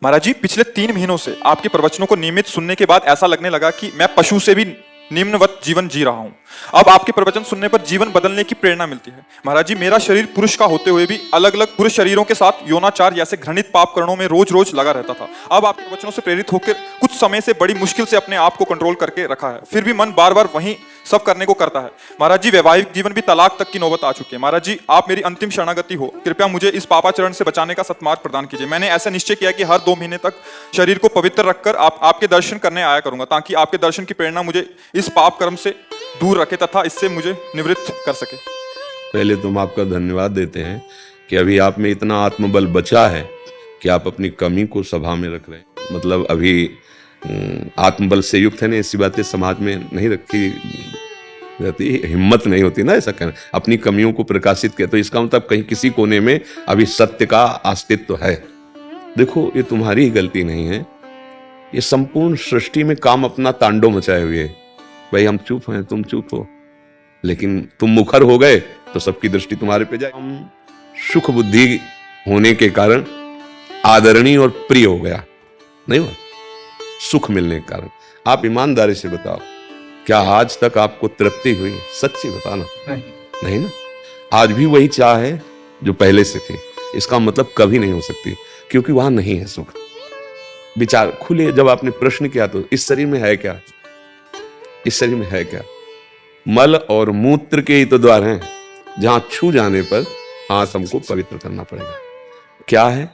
महाराज जी, पिछले 3 महीनों से आपके प्रवचनों को नियमित सुनने के बाद ऐसा लगने लगा कि मैं पशु से भी निम्नवत जीवन जी रहा हूं। अब आपके प्रवचन सुनने पर जीवन बदलने की प्रेरणा मिलती है। महाराज जी, मेरा शरीर पुरुष का होते हुए भी अलग अलग पुरुष शरीरों के साथ यौनाचार जैसे घृणित पाप कर्णों में रोज रोज लगा रहता था। अब आपके वचनों से प्रेरित होकर कुछ समय से बड़ी मुश्किल से अपने आप को कंट्रोल करके रखा है, फिर भी मन बार बार वही सब करने को करता है। महाराज जी, वैवाहिक जीवन भी तलाक तक की नौबत आ चुकी है। महाराज जी, आप मेरी अंतिम शरणागति हो, कृपया मुझे इस पापाचरण से बचाने का सत्मार्ग प्रदान कीजिए। मैंने ऐसा निश्चय किया कि हर 2 महीने तक शरीर को पवित्र रखकर आपके दर्शन करने आया करूंगा, ताकि आपके दर्शन की प्रेरणा मुझे इस पाप कर्म से दूर रखे तथा इससे मुझे निवृत्त कर सके। पहले तो हम आपका धन्यवाद देते हैं कि अभी आप में इतना आत्मबल बचा है कि आप अपनी कमी को सभा में रख रहे हैं। मतलब अभी आत्मबल से युक्त है ना, ऐसी बातें समाज में नहीं रखी रहती, हिम्मत नहीं होती ना ऐसा करना, अपनी कमियों को प्रकाशित किया। तो इसका मतलब कहीं किसी कोने में अभी सत्य का अस्तित्व है। देखो, ये तुम्हारी गलती नहीं है, ये संपूर्ण सृष्टि में काम अपना तांडव मचाए हुए है। भाई हम चुप हैं, तुम चुप हो, लेकिन तुम मुखर हो गए तो सबकी दृष्टि तुम्हारे पे जाए। हम सुख बुद्धि होने के कारण आदरणीय और प्रिय हो गया, नहीं हुआ? सुख मिलने के कारण। आप ईमानदारी से बताओ, क्या आज तक आपको तृप्ति हुई? सच्ची बताना। नहीं ना? आज भी वही चाह है जो पहले से थी। इसका मतलब कभी नहीं हो सकती, क्योंकि वहां नहीं है सुख। विचार खुले, जब आपने प्रश्न किया तो इस शरीर में है क्या? इस शरीर में है क्या? मल और मूत्र के ही तो द्वार हैं, जहां छू जाने पर हाथ हमको पवित्र करना पड़ेगा। क्या है?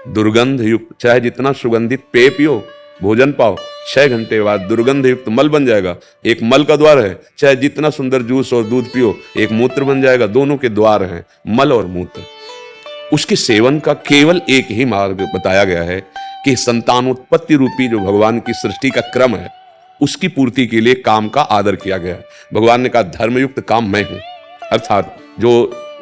दुर्गंध युक्त, चाहे जितना सुगंधित पेय पियो, भोजन पाओ, 6 घंटे बाद दुर्गंध युक्त मल बन जाएगा। एक मल का द्वार है, चाहे जितना सुंदर जूस और दूध पियो, एक मूत्र बन जाएगा। दोनों के द्वार हैं, मल और मूत्र। उसके सेवन का केवल एक ही मार्ग बताया गया है कि संतानोत्पत्ति रूपी जो भगवान की सृष्टि का क्रम है, उसकी पूर्ति के लिए काम का आदर किया गया है। भगवान ने कहा धर्मयुक्त काम मैं हूं, अर्थात जो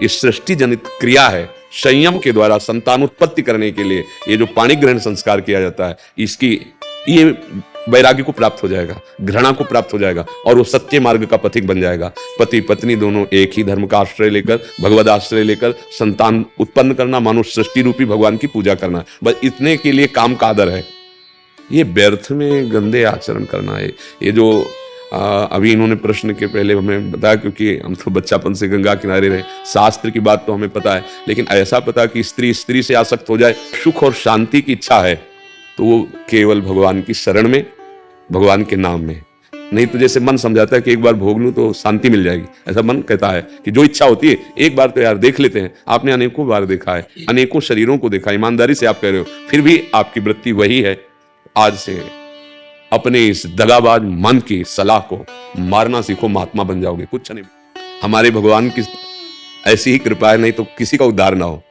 इस सृष्टि जनित क्रिया है, संयम के द्वारा संतानोत्पत्ति करने के लिए ये जो पाणी ग्रहण संस्कार किया जाता है, इसकी ये वैराग्य को प्राप्त हो जाएगा, घृणा को प्राप्त हो जाएगा, और वो सत्य मार्ग का पथिक बन जाएगा। पति पत्नी दोनों एक ही धर्म का आश्रय लेकर, भगवद आश्रय लेकर संतान उत्पन्न करना, मानो सृष्टि रूपी भगवान की पूजा करना, बस इतने के लिए काम का आदर है। ये व्यर्थ में गंदे आचरण करना है। ये जो अभी इन्होंने प्रश्न के पहले हमें बताया, क्योंकि हम तो बच्चापन से गंगा किनारे रहे, शास्त्र की बात तो हमें पता है, लेकिन ऐसा पता कि स्त्री स्त्री से आसक्त हो जाए, सुख और शांति की इच्छा है, तो वो केवल भगवान की शरण में, भगवान के नाम में। नहीं तो जैसे मन समझाता है कि एक बार भोग लूं तो शांति मिल जाएगी, ऐसा मन कहता है कि जो इच्छा होती है एक बार तो यार देख लेते हैं। आपने अनेकों बार देखा है, अनेकों शरीरों को देखा, ईमानदारी से आप कह रहे हो, फिर भी आपकी वृत्ति वही है। आज से अपने इस दगाबाज मन की सलाह को मारना सीखो, महात्मा बन जाओगे। कुछ नहीं, हमारे भगवान की ऐसी ही कृपा है, नहीं तो किसी का उद्धार ना हो।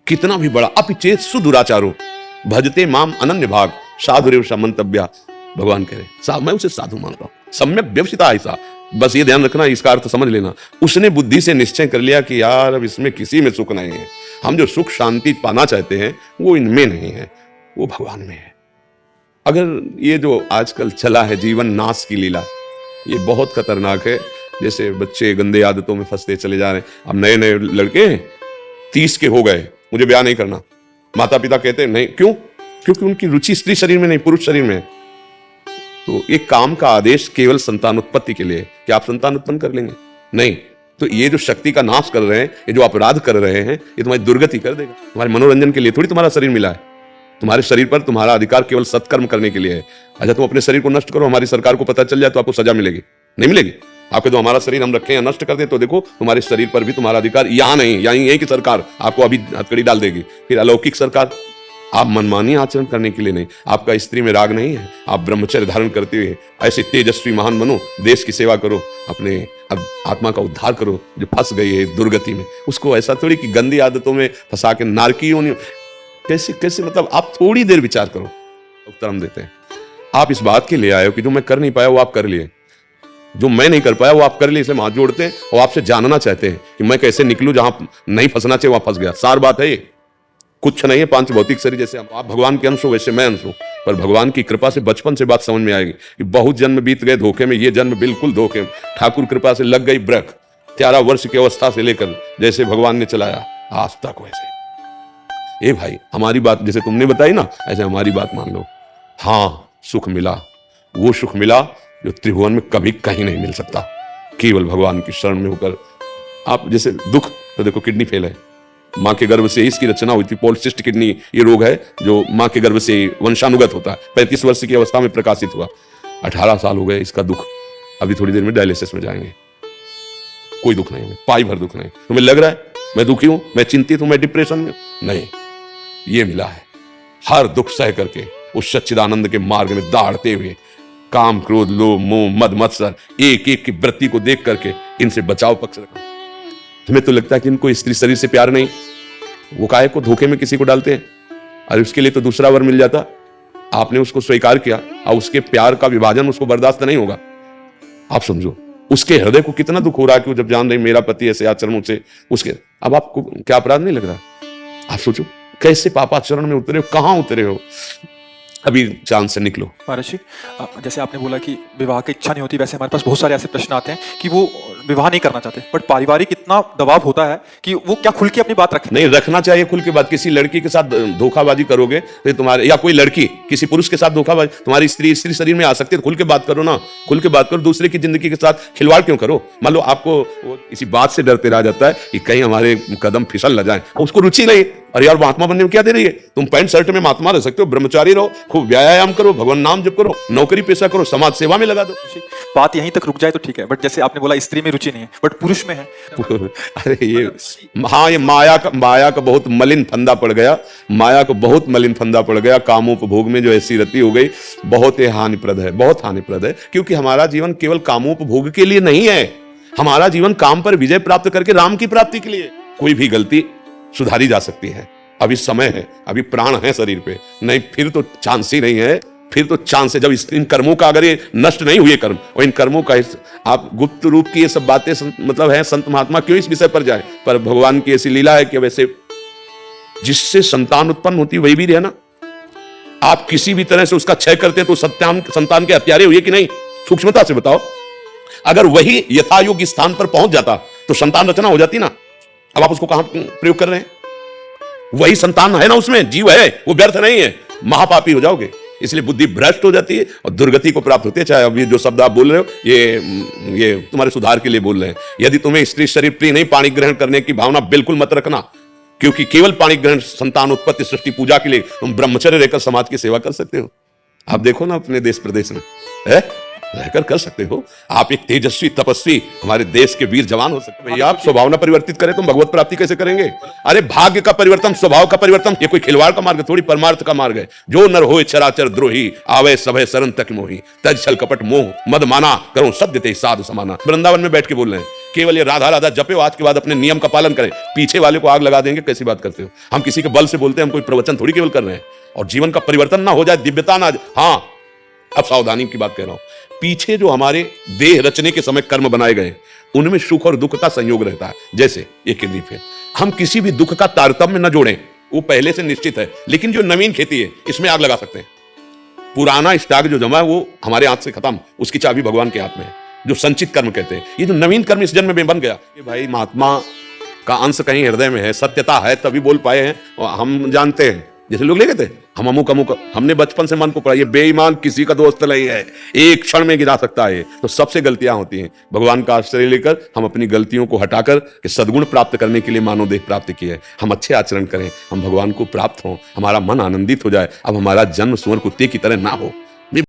कितना भी बड़ा अपिचेत सुदुराचारो भजते माम अनन्य भाग साधुरेव समंतव्या, भगवान कह रहे मैं उसे साधु मानता हूं, सम्यक व्यवसिता ऐसा। बस ये ध्यान रखना, इसका अर्थ समझ लेना। उसने बुद्धि से निश्चय कर लिया कि यार अब इसमें किसी में सुख नहीं है, हम जो सुख शांति पाना चाहते हैं वो इनमें नहीं है, वो भगवान में है। अगर ये जो आजकल चला है जीवन नाश की लीला, ये बहुत खतरनाक है। जैसे बच्चे गंदे आदतों में फंसते चले जा रहे हैं। अब नए नए लड़के 30 के हो गए, मुझे ब्याह नहीं करना, माता पिता कहते हैं नहीं, क्यों? क्योंकि उनकी रुचि स्त्री शरीर में नहीं, पुरुष शरीर में है। तो एक काम का आदेश केवल संतान उत्पत्ति के लिए, कि आप संतान उत्पन्न कर लेंगे, नहीं तो ये जो शक्ति का नाश कर रहे हैं, ये जो अपराध कर रहे हैं, ये तुम्हारी दुर्गति कर देगा। तुम्हारे मनोरंजन के लिए थोड़ी तुम्हारा शरीर मिला है। तुम्हारे शरीर पर तुम्हारा अधिकार केवल सत्कर्म करने के लिए है। अच्छा, तुम अपने शरीर को नष्ट करो, हमारी सरकार को पता चल जाए तो आपको सजा मिलेगी? नहीं मिलेगी। आपके तो हमारा शरीर हम रखे हैं, नष्ट कर दे तो देखो तुम्हारे शरीर पर भी तुम्हारा अधिकार यहाँ नहीं, यही की सरकार आपको अभी हथकड़ी डाल देगी। फिर अलौकिक सरकार, आप मनमानी आचरण करने के लिए नहीं, आपका स्त्री में राग नहीं है, आप ब्रह्मचर्य धारण करते हुए ऐसे तेजस्वी महान बनो, देश की सेवा करो, अपने आत्मा का उद्धार करो जो फंस गई है दुर्गति में। उसको ऐसा थोड़ी कि गंदी आदतों में फंसा के नारकियों ने कैसे कैसे, मतलब आप थोड़ी देर विचार करो, उत्तर हम देते हैं। आप इस बात के लिए आए हो कि जो मैं कर नहीं पाया वो आप कर लिए, जो मैं नहीं कर पाया वो आप कर लिए, इसलिए हाथ जोड़ते हैं और आपसे जानना चाहते हैं कि मैं कैसे निकलूं, जहां नहीं फंसना चाहिए वहां फंस गया। सार बात है ये, कुछ नहीं है। 5 भौतिक शरीर, जैसे आप भगवान के अंश हो वैसे मैं अंश हूं, पर भगवान की कृपा से बचपन से बात समझ में आएगी कि बहुत जन्म बीत गए धोखे में, ये जन्म बिल्कुल धोखे में। ठाकुर कृपा से लग गई ब्रक, 13 वर्ष की अवस्था से लेकर जैसे भगवान ने चलाया आज तक वैसे। ए भाई, हमारी बात जैसे तुमने बताई ना, ऐसे हमारी बात मान लो। हाँ, सुख मिला, वो सुख मिला जो त्रिभुवन में कभी कहीं नहीं मिल सकता। केवल भगवान की शरण में होकर आप, जैसे दुख तो देखो, किडनी फेल है, माँ के गर्भ से इसकी रचना हुई थी। पॉलिसिस्टिक किडनी ये रोग है जो माँ के गर्भ से वंशानुगत होता है। 35 वर्ष की अवस्था में प्रकाशित हुआ, 18 साल हो गए इसका दुख। अभी थोड़ी देर में डायलिसिस में जाएंगे। कोई दुख नहीं, पाई भर दुख नहीं। तुम्हें लग रहा है मैं दुखी हूं, मैं चिंतित हूं, मैं डिप्रेशन में? नहीं, ये मिला है हर दुख सह करके उस सच्चिदानंद के मार्ग में दौड़ते हुए, काम क्रोध लोभ मोह मद मत्सर एक एक की वृत्ति को देख करके इनसे बचाव पक्ष रखा। तुम्हें तो लगता है कि इनको स्त्री शरीर से प्यार नहीं, वो काहे को धोखे में किसी को डालते हैं, और उसके लिए तो दूसरा वर मिल जाता। आपने उसको स्वीकार किया और उसके प्यार का विभाजन उसको बर्दाश्त नहीं होगा। आप समझो उसके हृदय को कितना दुख हो रहा है कि वो जब जान रही मेरा पति ऐसे आचरणों से उसके, अब आपको क्या अपराध नहीं लग रहा? आप सोचो कैसे पापाचरण में उतरे हो, कहां उतरे हो। अभी चांद से निकलो। महाराज जी, जैसे आपने बोला कि विवाह की इच्छा नहीं होती, वैसे हमारे पास बहुत सारे ऐसे प्रश्न आते हैं कि वो विवाह नहीं करना चाहते, बट पारिवारिक इतना दबाव होता है कि वो क्या खुल के अपनी बात रखें? नहीं, रखना चाहिए खुल के बात। किसी लड़की के साथ धोखाबाजी करोगे तो तुम्हारे, या कोई लड़की किसी पुरुष के साथ धोखाबाजी, तुम्हारी स्त्री शरीर में आ सकती है, खुल के बात करो ना, खुल के बात करो। दूसरे की जिंदगी के साथ खिलवाड़ क्यों करो? मान लो आपको वो इसी बात से डरते रह जाता है कि कहीं हमारे कदम फिसल न जाए, उसको रुचि नहीं। अरे यार, महात्मा बनने में क्या दे रही है? तुम पैंट शर्ट में महात्मा रह सकते हो, ब्रह्मचारी रहो, खूब व्यायाम करो, भगवान नाम जप करो, नौकरी पेशा करो, समाज सेवा में लगा दो। बात यहीं तक रुक जाए तो ठीक है, बट जैसे आपने बोला स्त्री में रुचि नहीं है, बट पुरुष में है। अरे ये, हाँ, ये माया का बहुत मलिन फंदा पड़ गया। माया को बहुत मलिन फंदा पड़ गया। कामोपभोग में जो ऐसी रति हो गई, बहुत ही हानिप्रद है, बहुत हानिप्रद है। क्योंकि हमारा जीवन केवल कामोपभोग के लिए नहीं है, हमारा जीवन काम पर विजय प्राप्त करके राम की प्राप्ति के लिए। कोई भी गलती सुधारी जा सकती है। अभी समय है, अभी प्राण है शरीर पे, नहीं फिर तो चांस ही नहीं है। फिर तो चांस है जब इन कर्मों का, अगर ये नष्ट नहीं हुए कर्म, और इन कर्मों का आप गुप्त रूप की ये सब बातें मतलब है, संत महात्मा क्यों इस विषय पर जाए? पर भगवान की ऐसी लीला है कि वैसे जिससे संतान उत्पन्न होती है वही भी रहना। आप किसी भी तरह से उसका क्षय करते हैं तो संतान के हत्यारे हुए कि नहीं? सूक्ष्मता से बताओ। अगर वही यथायोग्य स्थान पर पहुंच जाता तो संतान रचना हो जाती ना। अब आप उसको कहां प्रयोग कर रहे हैं? वही संतान है ना, उसमें जीव है, वो व्यर्थ नहीं है। महापापी हो जाओगे, इसलिए बुद्धि भ्रष्ट हो जाती है और दुर्गति को प्राप्त होती है। चाहे अभी जो शब्द आप बोल रहे हो ये तुम्हारे सुधार के लिए बोल रहे हैं। यदि तुम्हें स्त्री शरीर प्रिय नहीं, पाणी ग्रहण करने की भावना बिल्कुल मत रखना, क्योंकि केवल पाणी ग्रहण, संतान उत्पत्ति, सृष्टि पूजा के लिए तुम ब्रह्मचर्य रहकर समाज की सेवा कर सकते हो। आप देखो ना अपने देश प्रदेश में है, रहकर कर सकते हो। आप एक तेजस्वी तपस्वी हमारे देश के वीर जवान हो सकते हैं। आप स्वभावना परिवर्तित करें तो भगवत प्राप्ति कैसे करेंगे? अरे भाग्य का परिवर्तन, स्वभाव का परिवर्तन, ये कोई खिलवाड़ का मार्ग थोड़ी, परमार्थ का मार्ग है। जो नर होए चराचर द्रोही, आवे सभय शरण तक मोही, तज छल कपट मोह मद माना, करो सत्य ते साधु समाना। वृंदावन में बैठ के बोल रहे हैं, केवल ये राधा राधा जपे, आज के बाद अपने नियम का पालन करें। पीछे वाले को आग लगा देंगे, कैसी बात करते हो? हम किसी के बल से बोलते हैं, हम कोई प्रवचन थोड़ी केवल कर रहे हैं। और जीवन का परिवर्तन ना हो जाए, दिव्यता ना। हाँ, अब सावधानी की बात कह रहा हूं। पीछे जो हमारे देह रचने के समय कर्म बनाए गए, उनमें सुख और दुख का संयोग रहता है। जैसे ये किडनी फेल, हम किसी भी दुख का तारतम्य न जोड़ें, वो पहले से निश्चित है। लेकिन जो नवीन खेती है, इसमें आग लगा सकते हैं। पुराना स्टॉक जो जमा है वो हमारे हाथ से खत्म, उसकी चाबी भगवान के हाथ में है, जो संचित कर्म कहते हैं। ये जो नवीन कर्म इस जन्म में बन गया, ये भाई महात्मा का अंश कहीं हृदय में है, सत्यता है, तभी बोल पाए हैं। और हम जानते हैं, जैसे लोग लेके थे, हम अमुक, हमने बचपन से मन को पढ़ा, ये बेईमान किसी का दोस्त नहीं है, एक क्षण में गिरा सकता है। तो सबसे गलतियां होती हैं। भगवान का आश्रय लेकर हम अपनी गलतियों को हटाकर कि सद्गुण प्राप्त करने के लिए मानव देह प्राप्त किया है, हम अच्छे आचरण करें, हम भगवान को प्राप्त हों, हमारा मन आनंदित हो जाए। अब हमारा जन्म सुअर कुत्ते की तरह ना हो,